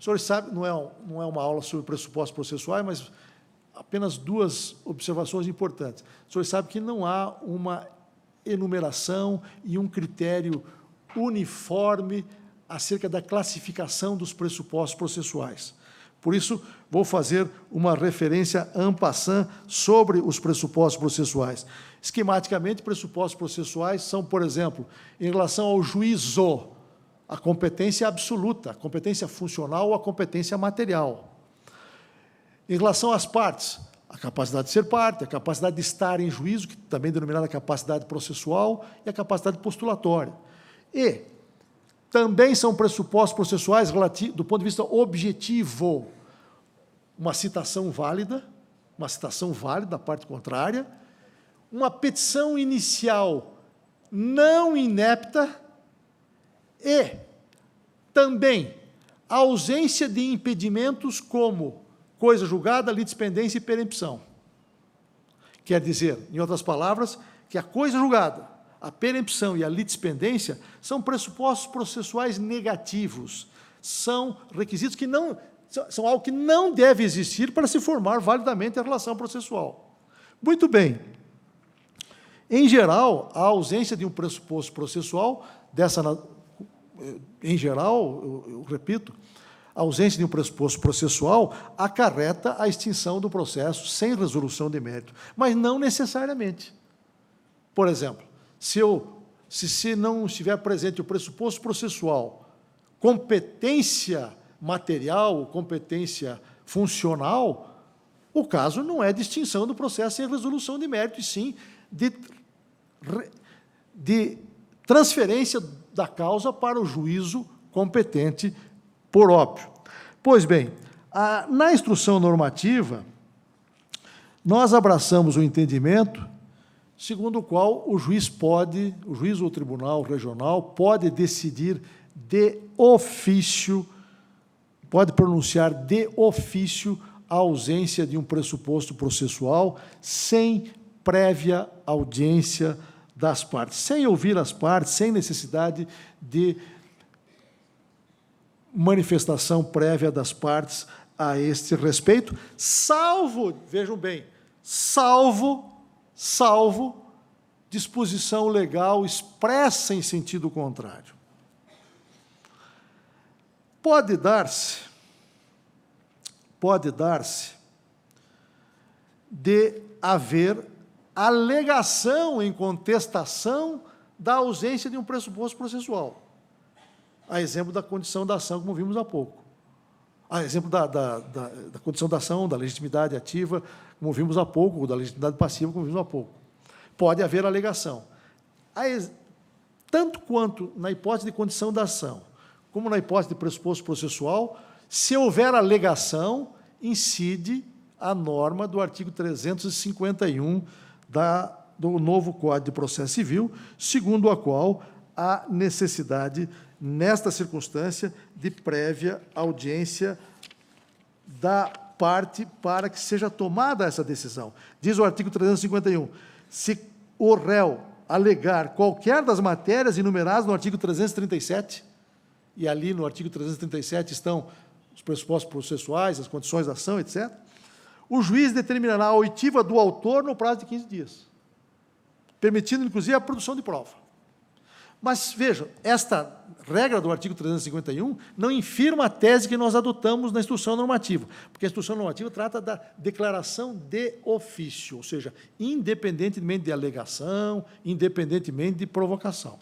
senhores sabem, não é uma aula sobre pressupostos processuais, mas apenas duas observações importantes. Os senhores sabem que não há uma enumeração e um critério uniforme acerca da classificação dos pressupostos processuais. Por isso, vou fazer uma referência en passant sobre os pressupostos processuais. Esquematicamente, pressupostos processuais são, por exemplo, em relação ao juízo, a competência absoluta, a competência funcional ou a competência material. Em relação às partes, a capacidade de ser parte, a capacidade de estar em juízo, que também é denominada capacidade processual, e a capacidade postulatória. E também são pressupostos processuais do ponto de vista objetivo, uma citação válida da parte contrária, uma petição inicial não inepta e também a ausência de impedimentos como coisa julgada, litispendência e perempção. Quer dizer, em outras palavras, que a coisa julgada, a perempção e a litispendência são pressupostos processuais negativos, são requisitos que são algo que não deve existir para se formar validamente a relação processual. Muito bem. Em geral, a ausência de um pressuposto processual, em geral, eu repito, a ausência de um pressuposto processual acarreta a extinção do processo sem resolução de mérito, mas não necessariamente. Por exemplo, se não estiver presente o pressuposto processual, competência material, competência funcional, o caso não é de extinção do processo sem resolução de mérito, e sim de transferência da causa para o juízo competente por óbvio. Pois bem, na instrução normativa, nós abraçamos o entendimento segundo o qual o juiz ou tribunal regional pode decidir de ofício, pode pronunciar de ofício a ausência de um pressuposto processual sem prévia audiência das partes, sem ouvir as partes, sem necessidade de manifestação prévia das partes a este respeito, salvo, vejam bem, salvo disposição legal expressa em sentido contrário. Pode dar-se de haver alegação em contestação da ausência de um pressuposto processual. A exemplo da condição da ação, como vimos há pouco. A exemplo da condição da ação, da legitimidade ativa, como vimos há pouco, ou da legitimidade passiva, como vimos há pouco. Pode haver alegação. Tanto quanto na hipótese de condição da ação, como na hipótese de pressuposto processual, se houver alegação, incide a norma do artigo 351 do novo Código de Processo Civil, segundo a qual há necessidade, nesta circunstância, de prévia audiência da parte para que seja tomada essa decisão. Diz o artigo 351, se o réu alegar qualquer das matérias enumeradas no artigo 337, e ali no artigo 337 estão os pressupostos processuais, as condições da ação, etc., o juiz determinará a oitiva do autor no prazo de 15 dias, permitindo, inclusive, a produção de prova. Mas, vejam, esta regra do artigo 351 não infirma a tese que nós adotamos na instrução normativa, porque a instrução normativa trata da declaração de ofício, ou seja, independentemente de alegação, independentemente de provocação.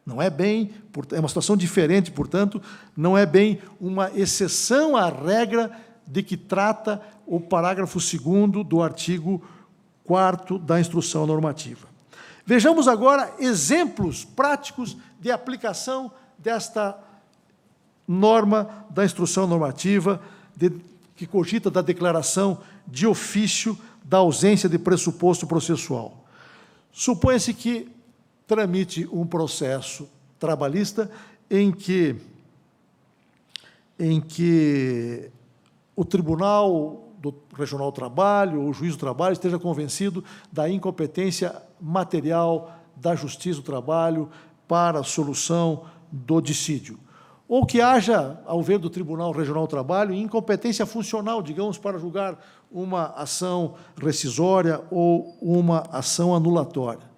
Não é bem, é uma situação diferente, portanto, não é bem uma exceção à regra de que trata o parágrafo 2º do artigo 4º da instrução normativa. Vejamos agora exemplos práticos de aplicação desta norma da instrução normativa que cogita da declaração de ofício da ausência de pressuposto processual. Supõe-se que tramite um processo trabalhista em que o Tribunal Regional do Trabalho, o Juiz do Trabalho, esteja convencido da incompetência material da Justiça do Trabalho para a solução do dissídio. ou que haja, ao ver do Tribunal Regional do Trabalho, incompetência funcional, digamos, para julgar uma ação rescisória ou uma ação anulatória.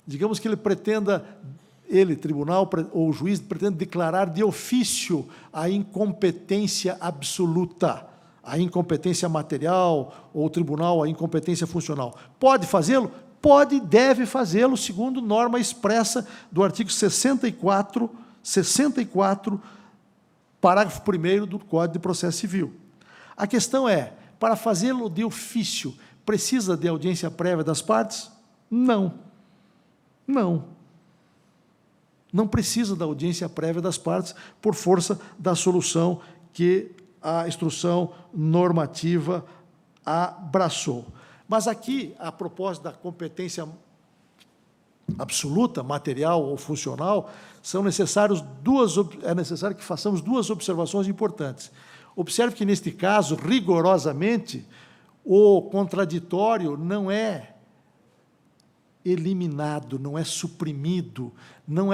Digamos que ele pretenda, tribunal ou juiz, pretende declarar de ofício a incompetência absoluta, a incompetência material, ou o tribunal a incompetência funcional. Pode fazê-lo? Pode e deve fazê-lo, segundo norma expressa do artigo 64, parágrafo 1º do Código de Processo Civil. A questão é, para fazê-lo de ofício, precisa de audiência prévia das partes? Não. Não precisa da audiência prévia das partes por força da solução que a instrução normativa abraçou. Mas aqui, a propósito da competência absoluta, material ou funcional, é necessário que façamos duas observações importantes. Observe que, neste caso, rigorosamente, o contraditório não é eliminado, não é suprimido, não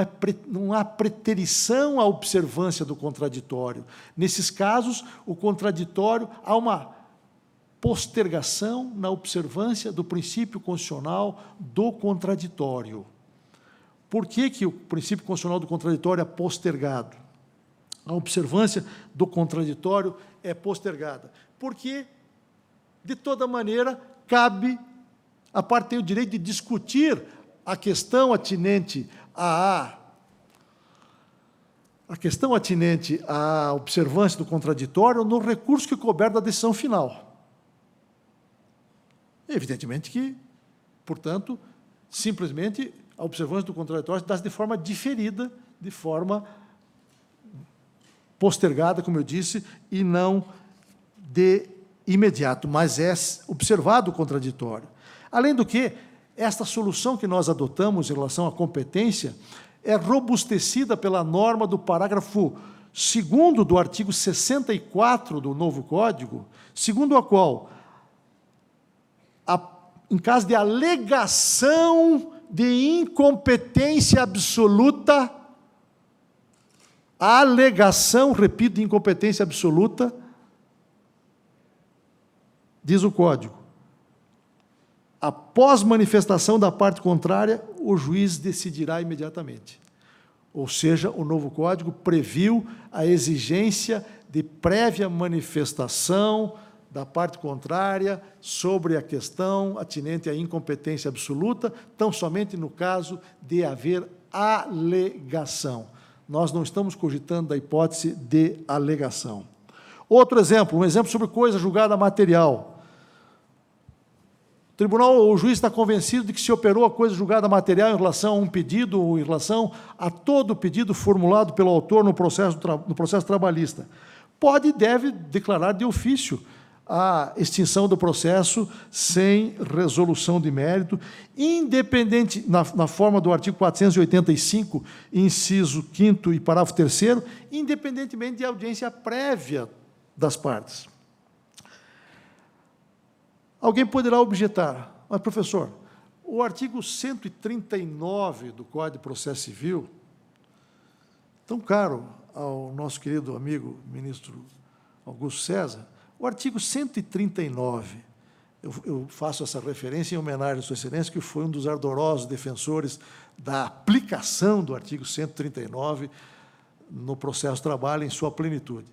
há preterição à observância do contraditório. Nesses casos, o contraditório, há uma postergação na observância do princípio constitucional do contraditório. Por que o princípio constitucional do contraditório é postergado? A observância do contraditório é postergada. Porque, de toda maneira, a parte tem o direito de discutir a questão atinente à observância do contraditório no recurso que couber da decisão final. Evidentemente que, portanto, simplesmente a observância do contraditório dá-se de forma diferida, de forma postergada, como eu disse, e não de imediato, mas é observado o contraditório. Além do que, esta solução que nós adotamos em relação à competência é robustecida pela norma do parágrafo 2º do artigo 64 do novo Código, segundo a qual, em caso de alegação de incompetência absoluta, a alegação, repito, de incompetência absoluta, diz o Código, após manifestação da parte contrária, o juiz decidirá imediatamente. Ou seja, o novo Código previu a exigência de prévia manifestação da parte contrária sobre a questão atinente à incompetência absoluta, tão somente no caso de haver alegação. Nós não estamos cogitando a hipótese de alegação. Outro exemplo, um exemplo sobre coisa julgada material. O tribunal ou o juiz está convencido de que se operou a coisa julgada material em relação a um pedido ou em relação a todo o pedido formulado pelo autor no processo trabalhista. Pode e deve declarar de ofício a extinção do processo sem resolução de mérito, independente, na forma do artigo 485, inciso 5º e parágrafo 3º, independentemente de audiência prévia das partes. Alguém poderá objetar, mas, professor, o artigo 139 do Código de Processo Civil, tão caro ao nosso querido amigo ministro Augusto César, o artigo 139, eu faço essa referência em homenagem à Sua Excelência, que foi um dos ardorosos defensores da aplicação do artigo 139 no processo de trabalho em sua plenitude.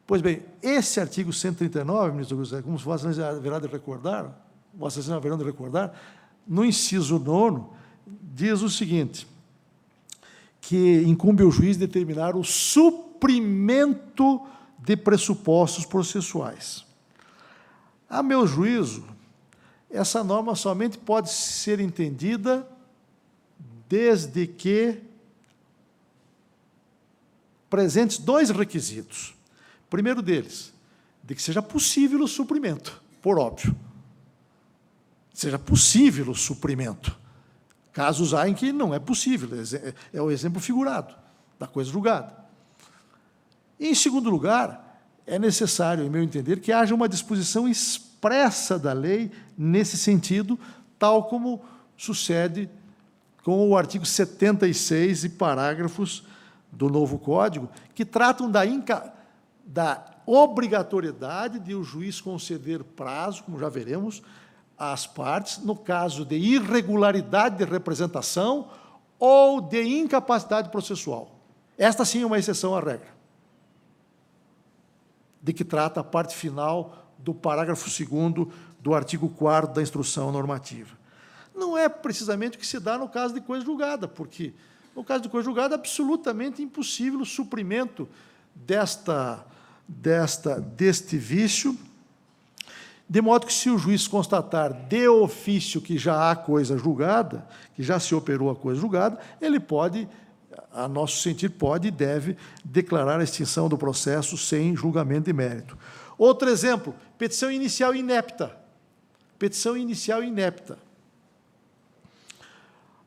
Pois bem, esse artigo 139, ministro Augusto César, como Vossa Excelência haverá de recordar, no inciso 9º, diz o seguinte, que incumbe ao juiz determinar o suprimento de pressupostos processuais. A meu juízo, essa norma somente pode ser entendida desde que presentes dois requisitos. O primeiro deles, de que seja possível o suprimento, por óbvio. Seja possível o suprimento. Casos há em que não é possível, é o exemplo figurado da coisa julgada. E, em segundo lugar, é necessário, em meu entender, que haja uma disposição expressa da lei nesse sentido, tal como sucede com o artigo 76 e parágrafos do novo Código, que tratam da obrigatoriedade de o juiz conceder prazo, como já veremos, às partes, no caso de irregularidade de representação ou de incapacidade processual. Esta, sim, é uma exceção à regra, de que trata a parte final do parágrafo 2º do artigo 4º da Instrução Normativa. Não é precisamente o que se dá no caso de coisa julgada, porque, no caso de coisa julgada, é absolutamente impossível o suprimento deste vício, de modo que, se o juiz constatar de ofício que já há coisa julgada, que já se operou a coisa julgada, ele pode, a nosso sentido, pode e deve declarar a extinção do processo sem julgamento de mérito. Outro exemplo, petição inicial inepta. Petição inicial inepta.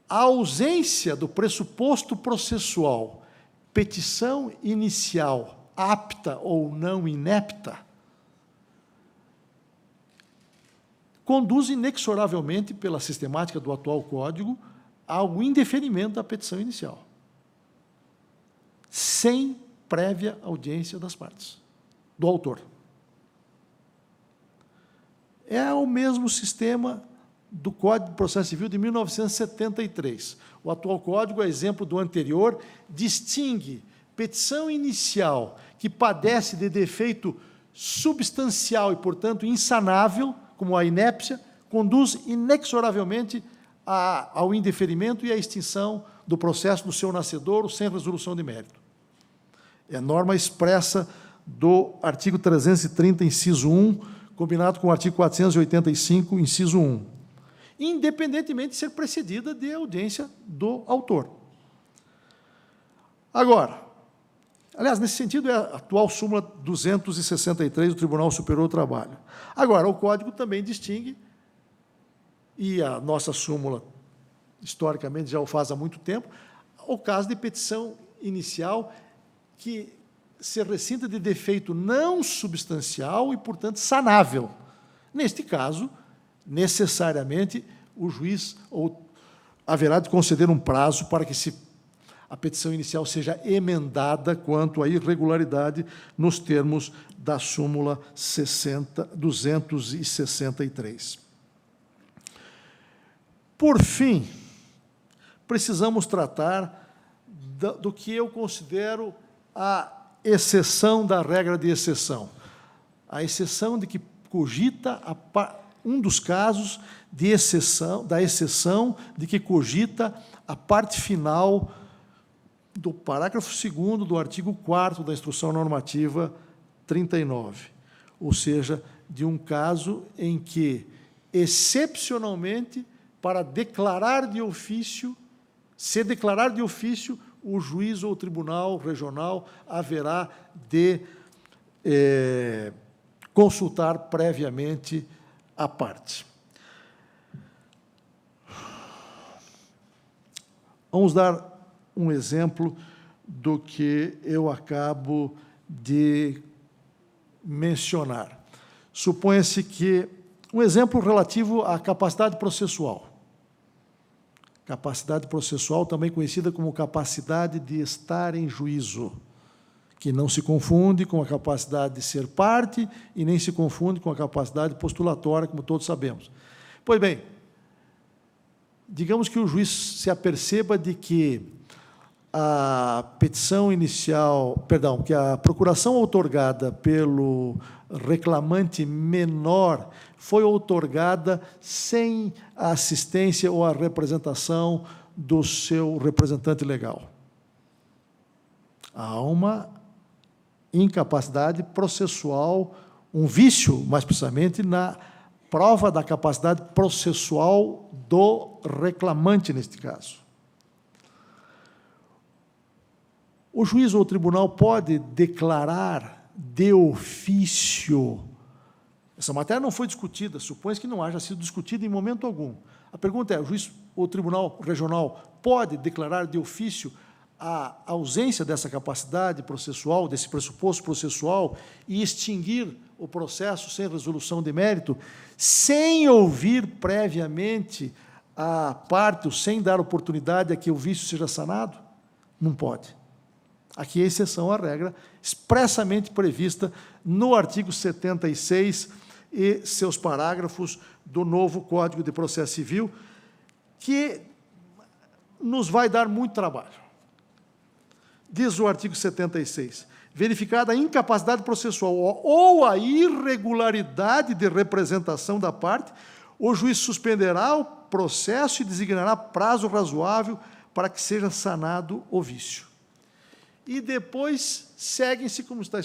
A ausência do pressuposto processual, petição inicial apta ou não inepta, conduz inexoravelmente, pela sistemática do atual Código, ao indeferimento da petição inicial, sem prévia audiência das partes, do autor. É o mesmo sistema do Código de Processo Civil de 1973. O atual Código, a exemplo do anterior, distingue petição inicial que padece de defeito substancial e, portanto, insanável, como a inépcia, conduz inexoravelmente ao indeferimento e à extinção do processo do seu nascedouro sem resolução de mérito. É a norma expressa do artigo 330, inciso 1, combinado com o artigo 485, inciso 1, independentemente de ser precedida de audiência do autor. Agora, aliás, nesse sentido, é a atual súmula 263 do Tribunal Superior do Trabalho. Agora, o Código também distingue, e a nossa súmula, historicamente, já o faz há muito tempo, o caso de petição inicial que se ressinta de defeito não substancial e, portanto, sanável. Neste caso, necessariamente, o juiz haverá de conceder um prazo para que a petição inicial seja emendada quanto à irregularidade nos termos da súmula 263. Por fim, precisamos tratar do que eu considero a exceção da regra de exceção. A exceção de que cogita um dos casos de exceção, da exceção de que cogita a parte final do parágrafo 2º do artigo 4º da Instrução Normativa 39, ou seja, de um caso em que, excepcionalmente, para declarar de ofício, se declarar de ofício, o juiz ou o tribunal regional haverá de consultar previamente a parte. Vamos dar um exemplo do que eu acabo de mencionar. Suponha-se que um exemplo relativo à capacidade processual. Capacidade processual, também conhecida como capacidade de estar em juízo, que não se confunde com a capacidade de ser parte e nem se confunde com a capacidade postulatória, como todos sabemos. Pois bem, digamos que o juiz se aperceba de que a petição inicial, perdão, que a procuração outorgada pelo reclamante menor foi outorgada sem a assistência ou a representação do seu representante legal. Há uma incapacidade processual, um vício, mais precisamente, na prova da capacidade processual do reclamante, neste caso. O juiz ou o tribunal pode declarar de ofício. Essa matéria não foi discutida, supõe que não haja sido discutida em momento algum. A pergunta é, o juiz ou o tribunal regional pode declarar de ofício a ausência dessa capacidade processual, desse pressuposto processual, e extinguir o processo sem resolução de mérito, sem ouvir previamente a parte, ou sem dar oportunidade a que o vício seja sanado? Não pode. Aqui é exceção à regra, expressamente prevista no artigo 76 e seus parágrafos do novo Código de Processo Civil, que nos vai dar muito trabalho. Diz o artigo 76, verificada a incapacidade processual ou a irregularidade de representação da parte, o juiz suspenderá o processo e designará prazo razoável para que seja sanado o vício. E depois seguem-se, como está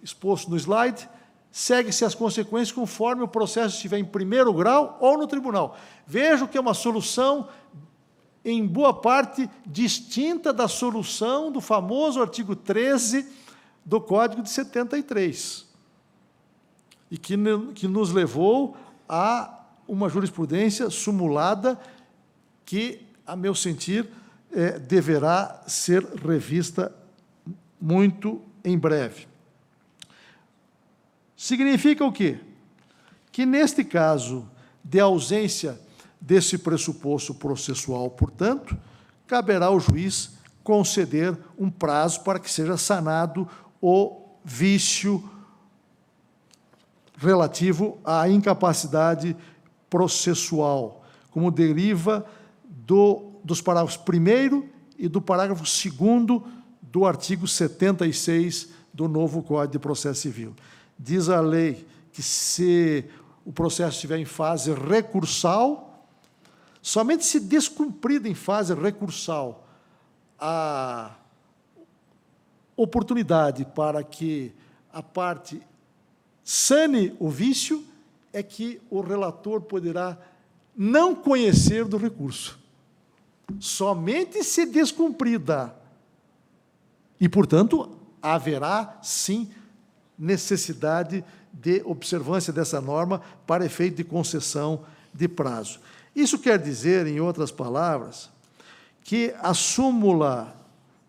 exposto no slide, seguem-se as consequências conforme o processo estiver em primeiro grau ou no tribunal. Vejo que é uma solução, em boa parte, distinta da solução do famoso artigo 13 do Código de 73, e que nos levou a uma jurisprudência sumulada que, a meu sentir, deverá ser revista muito em breve. Significa o quê? Que, neste caso de ausência desse pressuposto processual, portanto, caberá ao juiz conceder um prazo para que seja sanado o vício relativo à incapacidade processual, como deriva dos parágrafos 1º e do parágrafo 2º do artigo 76 do novo Código de Processo Civil. Diz a lei que, se o processo estiver em fase recursal, somente se descumprida em fase recursal a oportunidade para que a parte sane o vício, é que o relator poderá não conhecer do recurso. Somente se descumprida. E, portanto, haverá, sim, necessidade de observância dessa norma para efeito de concessão de prazo. Isso quer dizer, em outras palavras, que a súmula,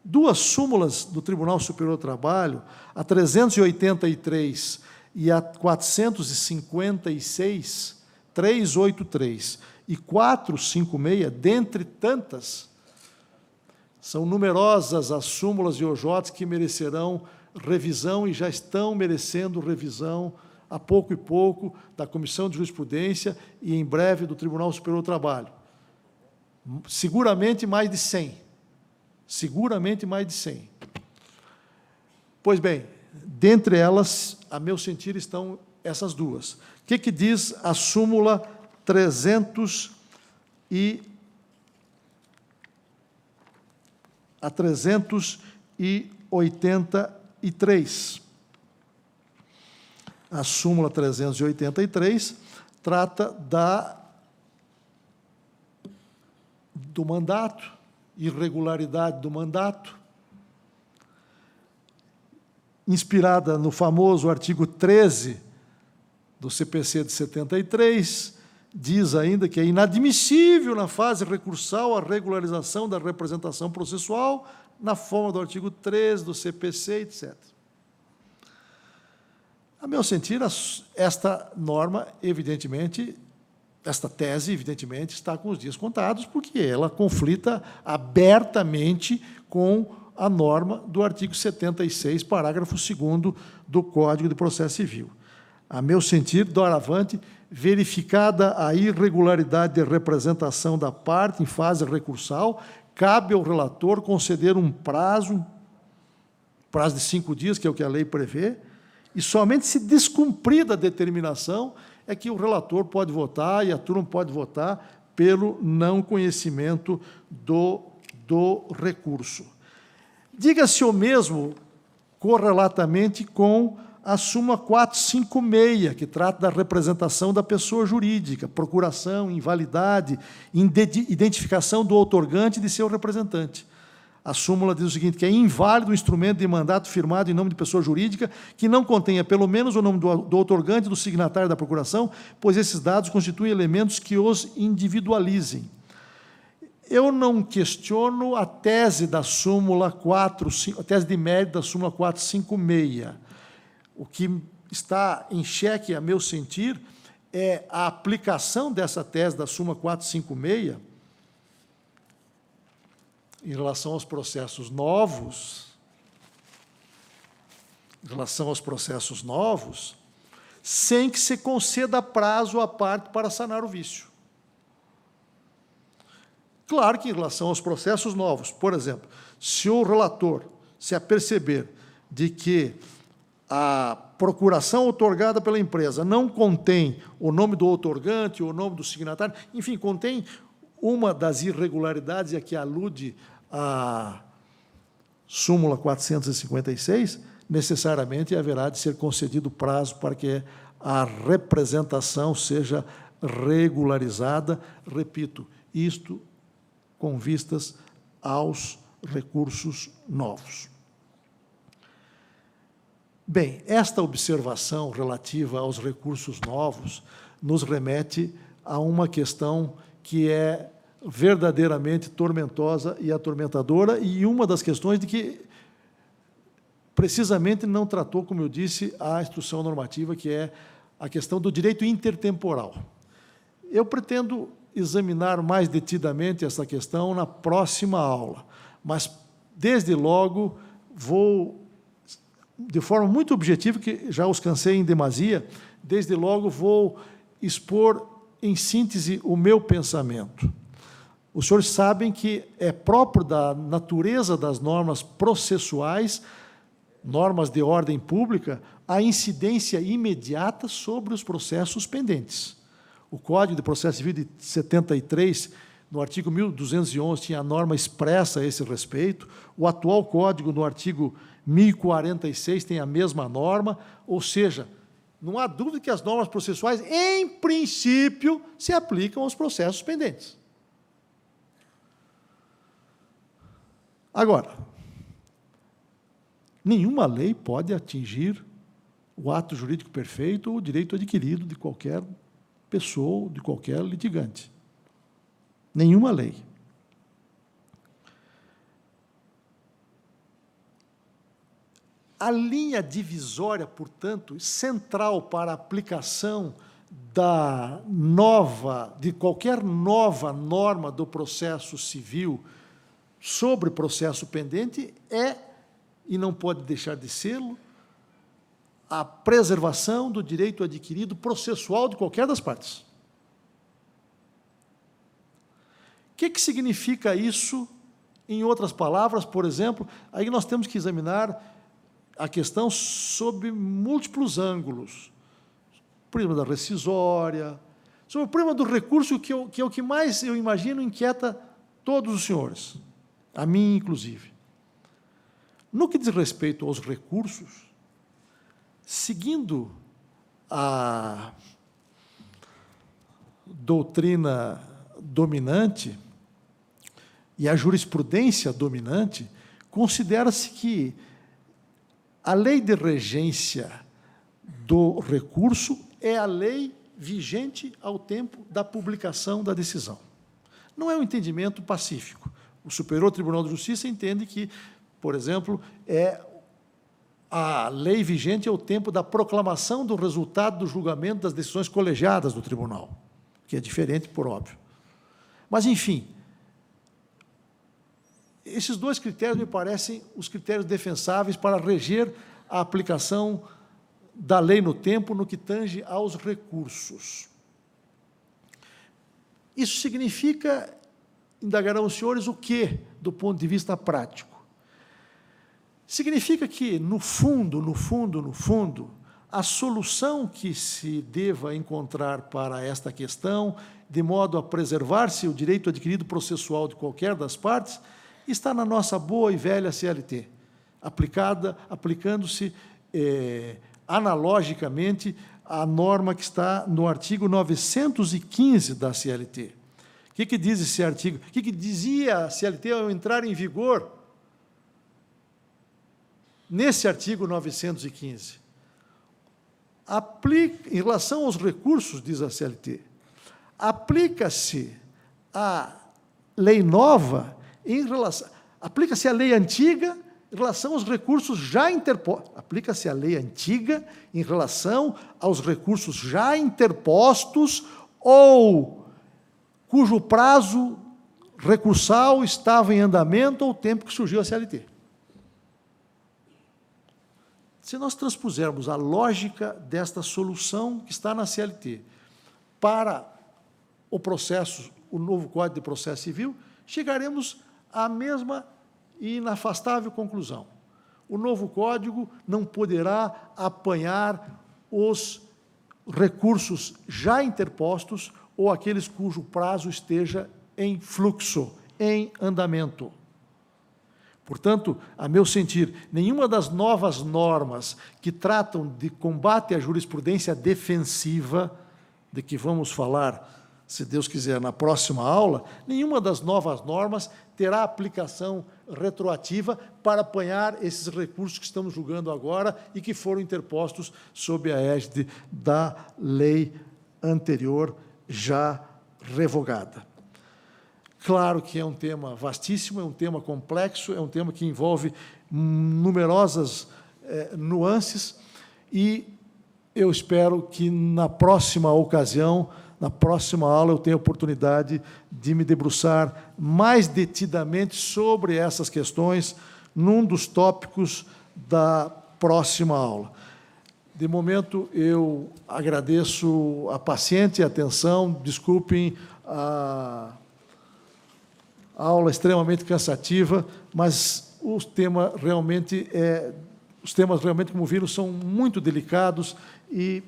duas súmulas do Tribunal Superior do Trabalho, a 383 e a 456, 383 e 456, dentre tantas, são numerosas as súmulas e OJs que merecerão revisão e já estão merecendo revisão a pouco e pouco da Comissão de Jurisprudência e, em breve, do Tribunal Superior do Trabalho. Seguramente mais de 100. Seguramente mais de 100. Pois bem, dentre elas, a meu sentir, estão essas duas. O que diz a súmula 383. A súmula 383 trata do mandato, irregularidade do mandato, inspirada no famoso artigo 13 do CPC de 73, diz ainda que é inadmissível na fase recursal a regularização da representação processual na forma do artigo 13 do CPC, etc. A meu sentir, esta norma, evidentemente, esta tese, evidentemente, está com os dias contados, porque ela conflita abertamente com a norma do artigo 76, parágrafo 2º do Código de Processo Civil. A meu sentir, doravante, verificada a irregularidade de representação da parte em fase recursal, cabe ao relator conceder um prazo de 5 dias, que é o que a lei prevê, e somente se descumprida a determinação é que o relator pode votar e a turma pode votar pelo não conhecimento do recurso. Diga-se o mesmo correlatamente com a súmula 456, que trata da representação da pessoa jurídica, procuração, invalidade, identificação do outorgante e de seu representante. A súmula diz o seguinte, que é inválido o instrumento de mandato firmado em nome de pessoa jurídica que não contenha pelo menos o nome do outorgante e do signatário da procuração, pois esses dados constituem elementos que os individualizem. Eu não questiono a tese da súmula 4, a tese de mérito da súmula 456. O que está em xeque, a meu sentir, é a aplicação dessa tese da súmula 456 em relação aos processos novos, sem que se conceda prazo à parte para sanar o vício. Claro que, em relação aos processos novos, por exemplo, se o relator se aperceber de que a procuração outorgada pela empresa não contém o nome do outorgante, o nome do signatário, enfim, contém uma das irregularidades a que alude a súmula 456, necessariamente haverá de ser concedido prazo para que a representação seja regularizada. Repito, isto com vistas aos recursos novos. Bem, esta observação relativa aos recursos novos nos remete a uma questão que é verdadeiramente tormentosa e atormentadora, e uma das questões de que, precisamente, não tratou, como eu disse, a instrução normativa, que é a questão do direito intertemporal. Eu pretendo examinar mais detidamente essa questão na próxima aula, mas, desde logo, vou, de forma muito objetiva, que já os cansei em demasia, desde logo vou expor, em síntese, o meu pensamento. Os senhores sabem que é próprio da natureza das normas processuais, normas de ordem pública, a incidência imediata sobre os processos pendentes. O Código de Processo Civil de 73, no artigo 1211, tinha a norma expressa a esse respeito. O atual Código, no artigo 1046, tem a mesma norma, ou seja, não há dúvida que as normas processuais, em princípio, se aplicam aos processos pendentes. Agora, nenhuma lei pode atingir o ato jurídico perfeito ou o direito adquirido de qualquer pessoa, de qualquer litigante. Nenhuma lei. A linha divisória, portanto, central para a aplicação de qualquer nova norma do processo civil sobre processo pendente é, e não pode deixar de sê-lo, a preservação do direito adquirido processual de qualquer das partes. O que significa isso, em outras palavras? Por exemplo, aí nós temos que examinar a questão sob múltiplos ângulos. O problema da rescisória, sobre o problema do recurso, que é o que mais, eu imagino, inquieta todos os senhores, a mim inclusive. No que diz respeito aos recursos, seguindo a doutrina dominante e a jurisprudência dominante, considera-se que a lei de regência do recurso é a lei vigente ao tempo da publicação da decisão. Não é um entendimento pacífico. O Superior Tribunal de Justiça entende que, por exemplo, a lei vigente ao tempo da proclamação do resultado do julgamento das decisões colegiadas do tribunal, que é diferente, por óbvio. Mas, enfim, esses dois critérios me parecem os critérios defensáveis para reger a aplicação da lei no tempo no que tange aos recursos. Isso significa, indagarão os senhores, o quê, do ponto de vista prático? Significa que, no fundo, a solução que se deva encontrar para esta questão, de modo a preservar-se o direito adquirido processual de qualquer das partes, está na nossa boa e velha CLT, aplicando-se analogicamente à norma que está no artigo 915 da CLT. O que diz esse artigo? O que dizia a CLT ao entrar em vigor? Nesse artigo 915, em relação aos recursos, diz a CLT, aplica-se a lei nova aplica-se a lei antiga em relação aos recursos já interpostos. Aplica-se a lei antiga em relação aos recursos já interpostos ou cujo prazo recursal estava em andamento ao tempo que surgiu a CLT. Se nós transpusermos a lógica desta solução que está na CLT para o processo, o novo Código de Processo Civil, chegaremos à mesma e inafastável conclusão. O novo Código não poderá apanhar os recursos já interpostos ou aqueles cujo prazo esteja em fluxo, em andamento. Portanto, a meu sentir, nenhuma das novas normas que tratam de combate à jurisprudência defensiva, de que vamos falar, se Deus quiser, na próxima aula, nenhuma das novas normas terá aplicação retroativa para apanhar esses recursos que estamos julgando agora e que foram interpostos sob a égide da lei anterior já revogada. Claro que é um tema vastíssimo, é um tema complexo, é um tema que envolve numerosas nuances e eu espero que na próxima ocasião, na próxima aula, eu tenha a oportunidade de me debruçar mais detidamente sobre essas questões num dos tópicos da próxima aula. De momento, eu agradeço a paciente atenção, desculpem a aula extremamente cansativa, mas os temas realmente, como viram, são muito delicados e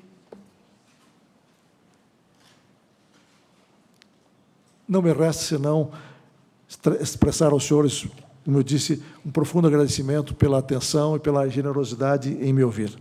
não me resta senão expressar aos senhores, como eu disse, um profundo agradecimento pela atenção e pela generosidade em me ouvir.